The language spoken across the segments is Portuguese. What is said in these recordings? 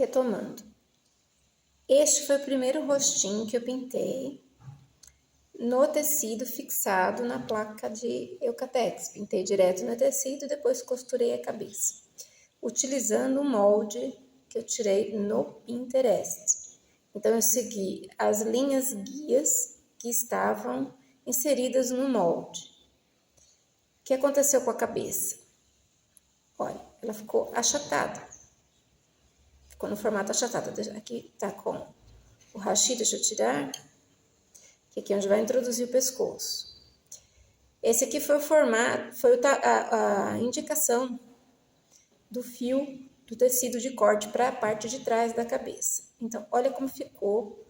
Retomando. Este foi o primeiro rostinho que eu pintei no tecido fixado na placa de Eucatex. Pintei direto no tecido e depois costurei a cabeça, utilizando o molde que eu tirei no Pinterest. Então, eu segui as linhas guias que estavam inseridas no molde. O que aconteceu com a cabeça? Olha, ela ficou achatada. Ficou no formato achatado. Aqui tá com o hashi, deixa eu tirar. Que aqui é onde vai introduzir o pescoço. Esse aqui foi o formato, foi a indicação do fio do tecido de corte para a parte de trás da cabeça. Então, olha como ficou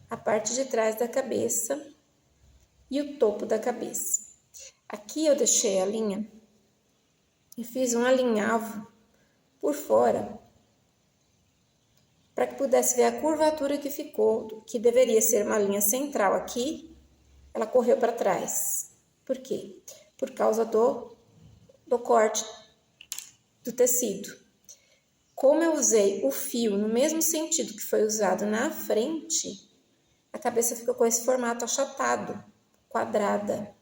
a parte de trás da cabeça e o topo da cabeça. Aqui eu deixei a linha e fiz um alinhavo por fora para que pudesse ver a curvatura que ficou, que deveria ser uma linha central aqui, ela correu para trás. Por quê? Por causa do corte do tecido. Como eu usei o fio no mesmo sentido que foi usado na frente, a cabeça ficou com esse formato achatado, quadrada.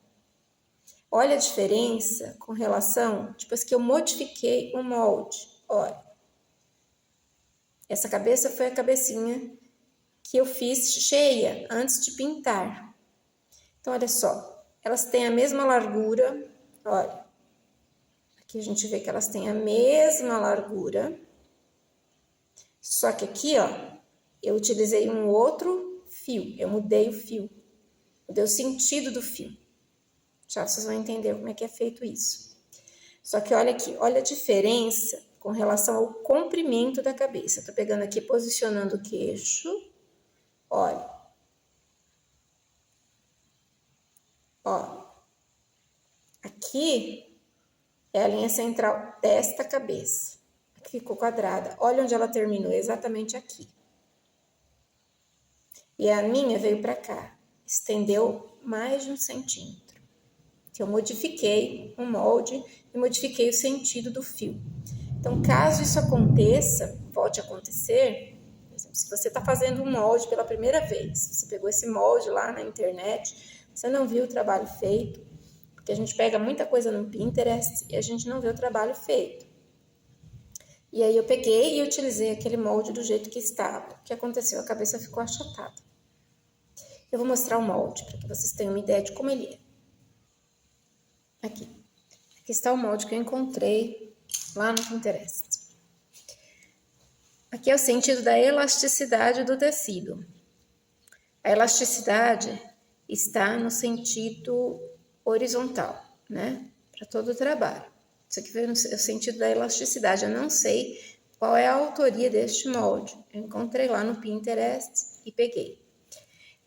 Olha a diferença com relação, depois que eu modifiquei o molde. Olha, essa cabeça foi a cabecinha que eu fiz cheia antes de pintar. Então, olha só, elas têm a mesma largura, olha. Aqui a gente vê que elas têm a mesma largura. Só que aqui, ó, eu utilizei um outro fio, eu mudei o fio. Mudei o sentido do fio. Já vocês vão entender como é que é feito isso. Só que olha aqui, olha a diferença com relação ao comprimento da cabeça. Eu tô pegando aqui, posicionando o queixo. Olha. Ó. Aqui é a linha central desta cabeça. Aqui ficou quadrada. Olha onde ela terminou, exatamente aqui. E a minha veio pra cá. Estendeu mais de 1 centímetro. Que eu modifiquei o molde e modifiquei o sentido do fio. Então, caso isso aconteça, volte a acontecer, por exemplo, se você está fazendo um molde pela primeira vez, você pegou esse molde lá na internet, você não viu o trabalho feito, porque a gente pega muita coisa no Pinterest e a gente não vê o trabalho feito. E aí eu peguei e utilizei aquele molde do jeito que estava. O que aconteceu? A cabeça ficou achatada. Eu vou mostrar o molde para que vocês tenham uma ideia de como ele é. Aqui está o molde que eu encontrei lá no Pinterest. Aqui é o sentido da elasticidade do tecido. A elasticidade está no sentido horizontal, né? Para todo o trabalho. Isso aqui foi o sentido da elasticidade. Eu não sei qual é a autoria deste molde. Eu encontrei lá no Pinterest e peguei.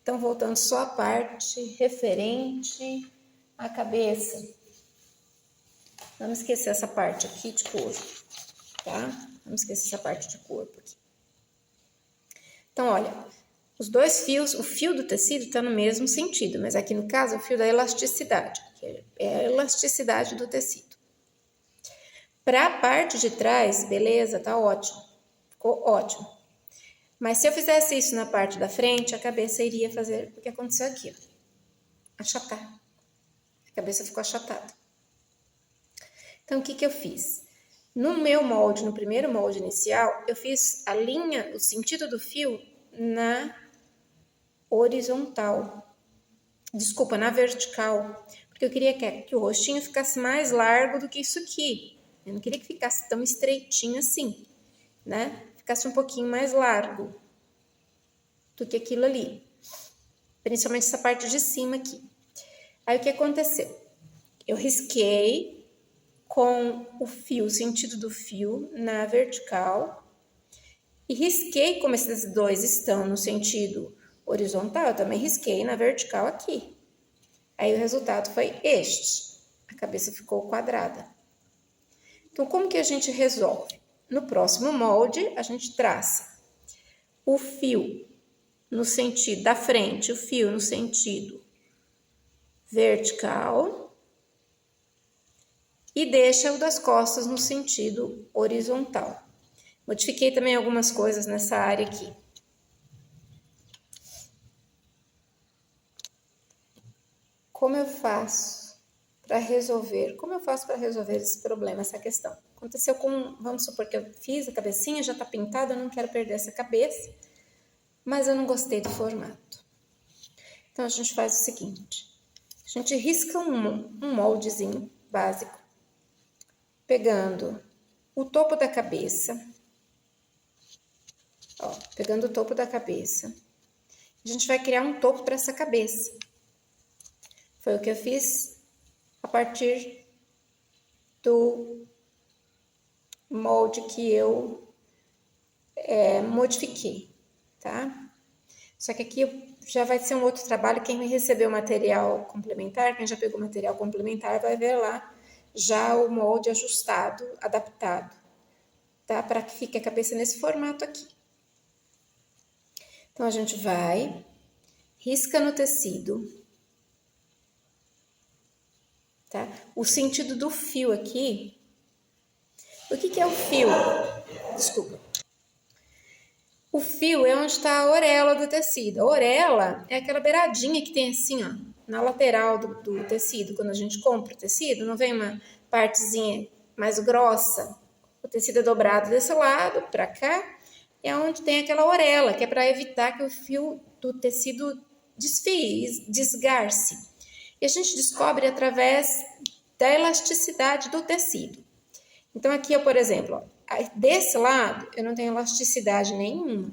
Então, voltando só à parte referente à cabeça. Vamos esquecer essa parte aqui de corpo, tá? Vamos esquecer essa parte de corpo aqui. Então, olha, os dois fios, o fio do tecido está no mesmo sentido, mas aqui no caso é o fio da elasticidade, que é a elasticidade do tecido. Para a parte de trás, beleza, tá ótimo, ficou ótimo. Mas se eu fizesse isso na parte da frente, a cabeça iria fazer o que aconteceu aqui, ó, achatar. A cabeça ficou achatada. Então, o que eu fiz? No meu molde, no primeiro molde inicial, eu fiz a linha, o sentido do fio na horizontal. Desculpa, na vertical. Porque eu queria que o rostinho ficasse mais largo do que isso aqui. Eu não queria que ficasse tão estreitinho assim, né? Ficasse um pouquinho mais largo do que aquilo ali. Principalmente essa parte de cima aqui. Aí, o que aconteceu? Eu risquei com o fio, o sentido do fio na vertical e risquei, como esses dois estão no sentido horizontal, eu também risquei na vertical aqui. Aí o resultado foi este, a cabeça ficou quadrada. Então, como que a gente resolve? No próximo molde, a gente traça o fio no sentido da frente, o fio no sentido vertical, e deixa o das costas no sentido horizontal. Modifiquei também algumas coisas nessa área aqui. Como eu faço para resolver esse problema, essa questão? Aconteceu com, vamos supor que eu fiz a cabecinha, já está pintada, eu não quero perder essa cabeça, mas eu não gostei do formato. Então, a gente faz o seguinte, a gente risca um moldezinho básico, pegando o topo da cabeça, ó, pegando o topo da cabeça, a gente vai criar um topo para essa cabeça. Foi o que eu fiz a partir do molde que eu modifiquei, tá? Só que aqui já vai ser um outro trabalho. Quem recebeu material complementar, quem já pegou material complementar, vai ver lá já o molde ajustado, adaptado, tá? Para que fique a cabeça nesse formato aqui. Então, a gente vai, risca no tecido, tá? O sentido do fio aqui, o que é o fio? Desculpa. O fio é onde está a orelha do tecido. A orelha é aquela beiradinha que tem assim, ó, na lateral do tecido. Quando a gente compra o tecido, não vem uma partezinha mais grossa. O tecido é dobrado desse lado para cá, é onde tem aquela orelha, que é para evitar que o fio do tecido desfie, desgarce. E a gente descobre através da elasticidade do tecido. Então, aqui, por exemplo, desse lado eu não tenho elasticidade nenhuma.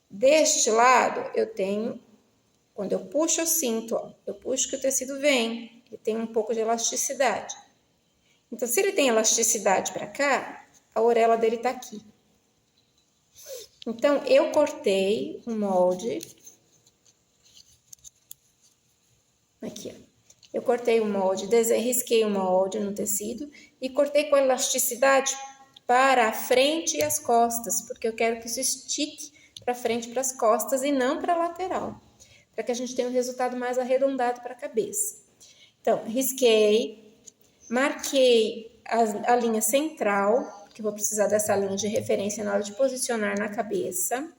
Deste lado eu tenho, quando eu puxo eu sinto, ó, eu puxo que o tecido vem, ele tem um pouco de elasticidade. Então, se ele tem elasticidade para cá, a orelha dele tá aqui. Então, eu cortei o molde. Aqui, ó. Eu cortei o molde, risquei o molde no tecido e cortei com elasticidade para a frente e as costas, porque eu quero que isso estique para frente e para as costas e não para a lateral, para que a gente tenha um resultado mais arredondado para a cabeça. Então, risquei, marquei a linha central, que eu vou precisar dessa linha de referência na hora de posicionar na cabeça.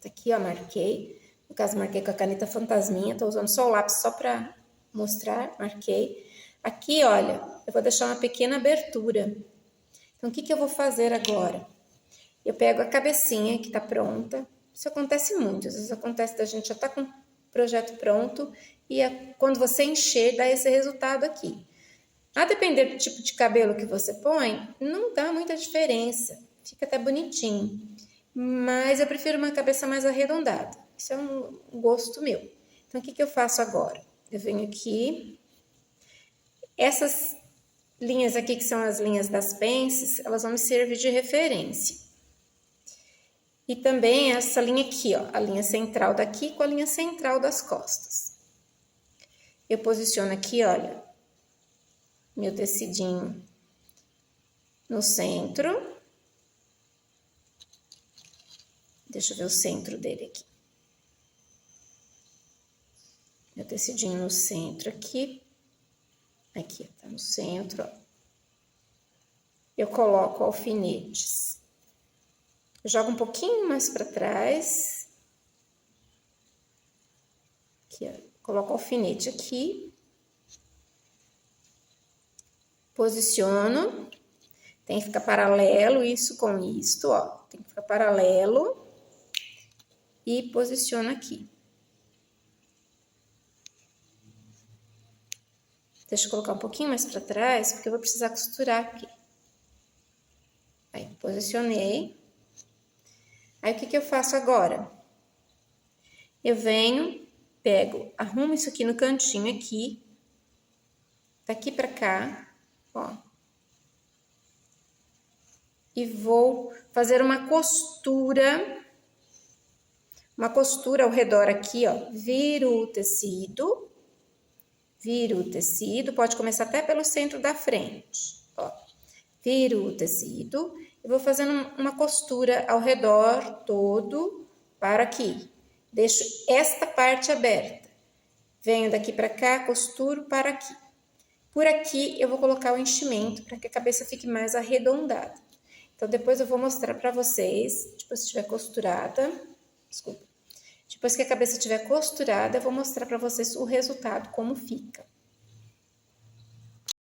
Aqui, ó, marquei. No caso, marquei com a caneta fantasminha, tô usando só o lápis só para mostrar, marquei. Aqui, olha, eu vou deixar uma pequena abertura. Então, o que eu vou fazer agora? Eu pego a cabecinha que tá pronta. Isso acontece muito, às vezes acontece da gente já tá com o projeto pronto e quando você encher, dá esse resultado aqui. A depender do tipo de cabelo que você põe, não dá muita diferença, fica até bonitinho. Mas eu prefiro uma cabeça mais arredondada. Isso é um gosto meu. Então, o que eu faço agora? Eu venho aqui. Essas linhas aqui, que são as linhas das pences, elas vão me servir de referência. E também essa linha aqui, ó, a linha central daqui com a linha central das costas. Eu posiciono aqui, olha, meu tecidinho no centro. Deixa eu ver o centro dele aqui. Meu tecidinho no centro aqui. Aqui, tá no centro, ó. Eu coloco alfinetes. Eu jogo um pouquinho mais para trás. Aqui, ó. Coloco alfinete aqui. Posiciono. Tem que ficar paralelo isso com isto, ó. Tem que ficar paralelo. E posiciono aqui. Deixa eu colocar um pouquinho mais para trás, porque eu vou precisar costurar aqui. Aí, posicionei. Aí, o que eu faço agora? Eu venho, pego, arrumo isso aqui no cantinho aqui. Daqui pra cá, ó. E vou fazer uma costura ao redor aqui, ó. Viro o tecido, pode começar até pelo centro da frente, ó. Viro o tecido e vou fazendo uma costura ao redor todo para aqui. Deixo esta parte aberta. Venho daqui para cá, costuro para aqui. Por aqui eu vou colocar o enchimento para que a cabeça fique mais arredondada. Então, depois eu vou mostrar para vocês, depois que estiver costurada, desculpa. Depois que a cabeça estiver costurada, eu vou mostrar para vocês o resultado, como fica.